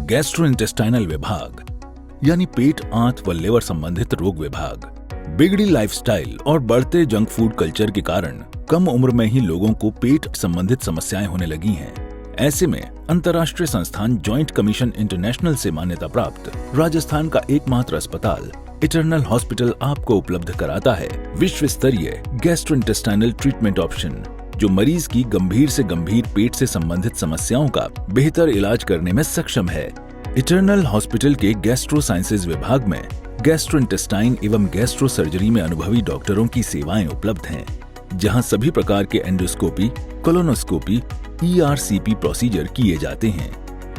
Gastrointestinal विभाग यानी पेट, आंत व लिवर संबंधित रोग विभाग। बिगड़ी लाइफस्टाइल और बढ़ते जंक फूड कल्चर के कारण कम उम्र में ही लोगों को पेट संबंधित समस्याएं होने लगी हैं। ऐसे में अंतर्राष्ट्रीय संस्थान जॉइंट कमीशन इंटरनेशनल से मान्यता प्राप्त राजस्थान का एकमात्र अस्पताल इटर्नल हॉस्पिटल आपको उपलब्ध कराता है विश्व स्तरीय गैस्ट्रोइंटेस्टाइनल ट्रीटमेंट ऑप्शन, जो मरीज की गंभीर से गंभीर पेट से संबंधित समस्याओं का बेहतर इलाज करने में सक्षम है। इटर्नल हॉस्पिटल के गैस्ट्रो साइंसेज विभाग में गैस्ट्रोइंटेस्टाइन एवं गैस्ट्रो सर्जरी में अनुभवी डॉक्टरों की सेवाएं उपलब्ध हैं, जहां सभी प्रकार के एंडोस्कोपी, कोलोनोस्कोपी, ERCP प्रोसीजर किए जाते हैं।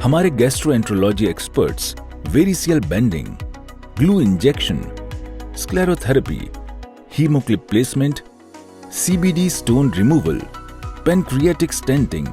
हमारे gastroenterology experts variceal banding, glue injection, sclerotherapy, hemoclip placement, CBD stone removal, pancreatic stenting,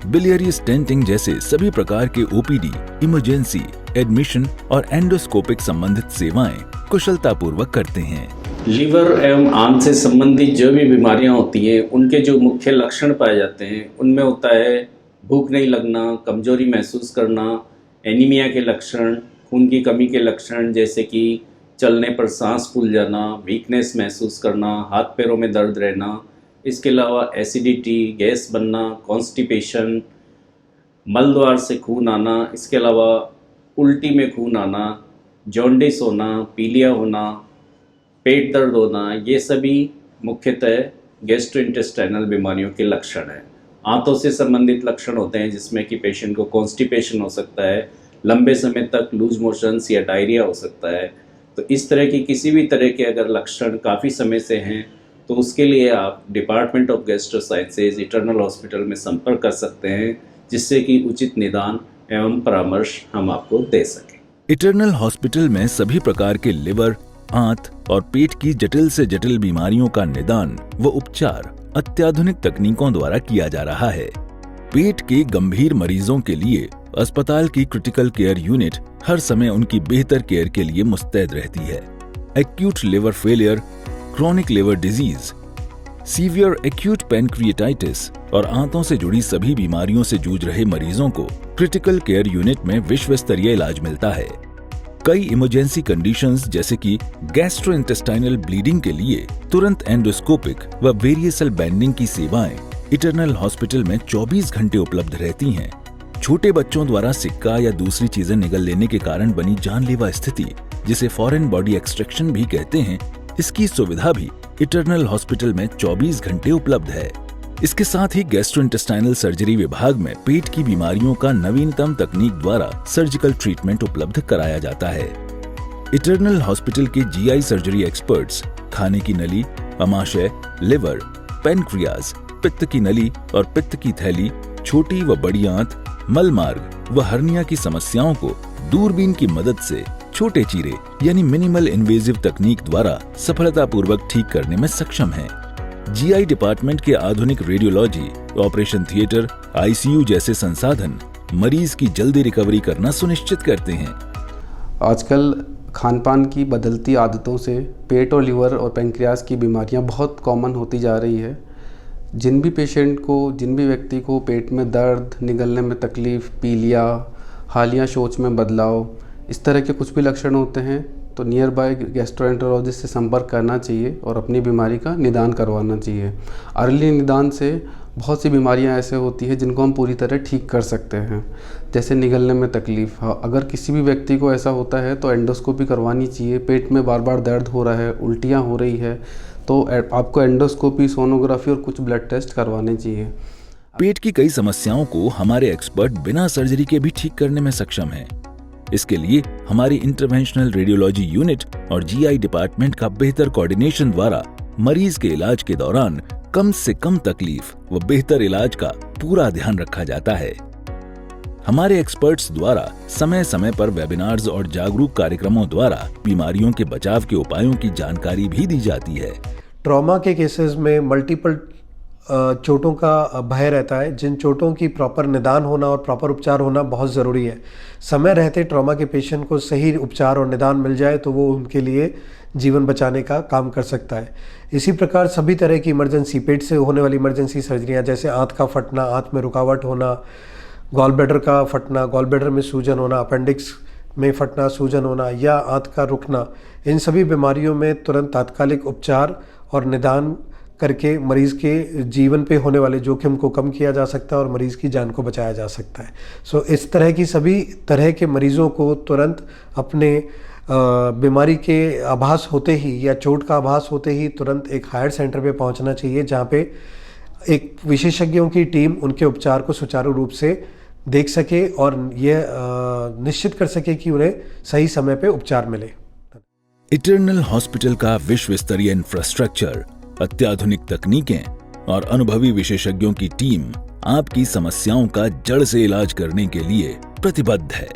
biliary stenting जैसे सभी प्रकार के OPD, इमरजेंसी, एडमिशन और एंडोस्कोपिक संबंधित सेवाएं कुशलतापूर्वक करते हैं। लीवर एवं आंत से संबंधित जो भी बीमारियां होती हैं, उनके जो मुख्य लक्षण पाए जाते हैं उनमें होता है भूख नहीं लगना, कमजोरी महसूस करना, एनीमिया के लक्षण, खून की कमी के लक्षण जैसे कि चलने पर सांस फूल जाना, वीकनेस महसूस करना, हाथ पैरों में दर्द रहना। इसके अलावा एसिडिटी, गैस बनना, कॉन्स्टिपेशन, मल द्वार से खून आना, इसके अलावा उल्टी में खून आना, जॉन्डिस होना, पीलिया होना, पेट दर्द होना, ये सभी मुख्यतः गैस्ट्रोइंटेस्टाइनल बीमारियों के लक्षण हैं। आंतों से संबंधित लक्षण होते हैं जिसमें कि पेशेंट को कॉन्स्टिपेशन हो सकता है, लंबे समय तक लूज मोशंस या डायरिया हो सकता है। तो इस तरह की किसी भी तरह के अगर लक्षण काफ़ी समय से हैं तो उसके लिए आप department of gastro sciences eternal hospital में संपर्क कर सकते हैं, जिससे कि उचित निदान एवं परामर्श हम आपको दे सकें। इटर्नल हॉस्पिटल में सभी प्रकार के लिवर, आंत और पेट की जटिल से जटिल बीमारियों का निदान व उपचार अत्याधुनिक तकनीकों द्वारा किया जा रहा है। पेट के गंभीर मरीजों के लिए अस्पताल की क्रिटिकल केयर यूनिट हर समय उनकी बेहतर केयर के लिए मुस्तैद रहती है। Acute liver failure, chronic liver disease, severe acute pancreatitis और आंतों से जुड़ी सभी बीमारियों से जूझ रहे मरीजों को क्रिटिकल केयर यूनिट में विश्व स्तरीय इलाज मिलता है। कई इमरजेंसी कंडीशंस जैसे कि गैस्ट्रोइंटेस्टाइनल ब्लीडिंग के लिए तुरंत एंडोस्कोपिक व वेरिएसल बेंडिंग की सेवाएं इटर्नल हॉस्पिटल में 24 घंटे उपलब्ध रहती हैं। छोटे बच्चों द्वारा सिक्का या दूसरी चीजें निगल लेने के कारण बनी जानलेवा स्थिति, जिसे फॉरेन बॉडी एक्सट्रैक्शन भी कहते हैं, इसकी सुविधा भी इटर्नल हॉस्पिटल में 24 घंटे उपलब्ध है। इसके साथ ही गैस्ट्रोइंटेस्टाइनल सर्जरी विभाग में पेट की बीमारियों का नवीनतम तकनीक द्वारा सर्जिकल ट्रीटमेंट उपलब्ध कराया जाता है। इटर्नल हॉस्पिटल के GI सर्जरी एक्सपर्ट्स खाने की नली, अमाशय, लिवर, पेनक्रियाज, पित्त की नली और पित्त की थैली, छोटी व बड़ी आंत, मल मार्ग व हर्निया की समस्याओं को दूरबीन की मदद से छोटे चीरे यानी मिनिमल इन्वेजिव तकनीक द्वारा सफलतापूर्वक ठीक करने में सक्षम है। GI डिपार्टमेंट के आधुनिक रेडियोलॉजी, ऑपरेशन थिएटर, ICU जैसे संसाधन मरीज की जल्दी रिकवरी करना सुनिश्चित करते हैं। आजकल खान पान की बदलती आदतों से पेट और लीवर और पैंक्रियाज की बीमारियां बहुत कॉमन होती जा रही है। जिन भी व्यक्ति को पेट में दर्द, निगलने में तकलीफ़, पीलिया, हालिया शौच में बदलाव, इस तरह के कुछ भी लक्षण होते हैं तो नियर बाय गैस्ट्रोएंटरोलॉजिस्ट से संपर्क करना चाहिए और अपनी बीमारी का निदान करवाना चाहिए। अर्ली निदान से बहुत सी बीमारियां ऐसे होती हैं जिनको हम पूरी तरह ठीक कर सकते हैं, जैसे निगलने में तकलीफ़। अगर किसी भी व्यक्ति को ऐसा होता है तो एंडोस्कोपी करवानी चाहिए। पेट में बार बार दर्द हो रहा है, उल्टियाँ हो रही है, तो आपको एंडोस्कोपी, सोनोग्राफी और कुछ ब्लड टेस्ट करवाने चाहिए। पेट की कई समस्याओं को हमारे एक्सपर्ट बिना सर्जरी के भी ठीक करने में सक्षम हैं। इसके लिए हमारी इंटरवेंशनल रेडियोलॉजी यूनिट और GI डिपार्टमेंट का बेहतर कोऑर्डिनेशन द्वारा मरीज के इलाज के दौरान कम से कम तकलीफ व बेहतर इलाज का पूरा ध्यान रखा जाता है। हमारे एक्सपर्ट्स द्वारा समय समय पर वेबिनार्स और जागरूक कार्यक्रमों द्वारा बीमारियों के बचाव के उपायों की जानकारी भी दी जाती है। ट्रॉमा के केसेस में मल्टीपल चोटों का भय रहता है, जिन चोटों की प्रॉपर निदान होना और प्रॉपर उपचार होना बहुत ज़रूरी है। समय रहते ट्रॉमा के पेशेंट को सही उपचार और निदान मिल जाए तो वो उनके लिए जीवन बचाने का काम कर सकता है। इसी प्रकार सभी तरह की इमरजेंसी, पेट से होने वाली इमरजेंसी सर्जरियाँ जैसे आंत का फटना, आंत में रुकावट होना, गॉल ब्लैडर का फटना, गॉल ब्लैडर में सूजन होना, अपेंडिक्स में फटना, सूजन होना या आंत का रुकना, इन सभी बीमारियों में तुरंत तात्कालिक उपचार और निदान करके मरीज़ के जीवन पे होने वाले जोखिम को कम किया जा सकता है और मरीज़ की जान को बचाया जा सकता है। सो इस तरह की सभी तरह के मरीज़ों को तुरंत अपने बीमारी के आभास होते ही या चोट का आभास होते ही तुरंत एक हायर सेंटर पे पहुंचना चाहिए, जहां पे एक विशेषज्ञों की टीम उनके उपचार को सुचारू रूप से देख सके और यह निश्चित कर सके कि उन्हें सही समय पे उपचार मिले। इटर्नल हॉस्पिटल का विश्व स्तरीय इंफ्रास्ट्रक्चर, अत्याधुनिक तकनीकें और अनुभवी विशेषज्ञों की टीम आपकी समस्याओं का जड़ से इलाज करने के लिए प्रतिबद्ध है।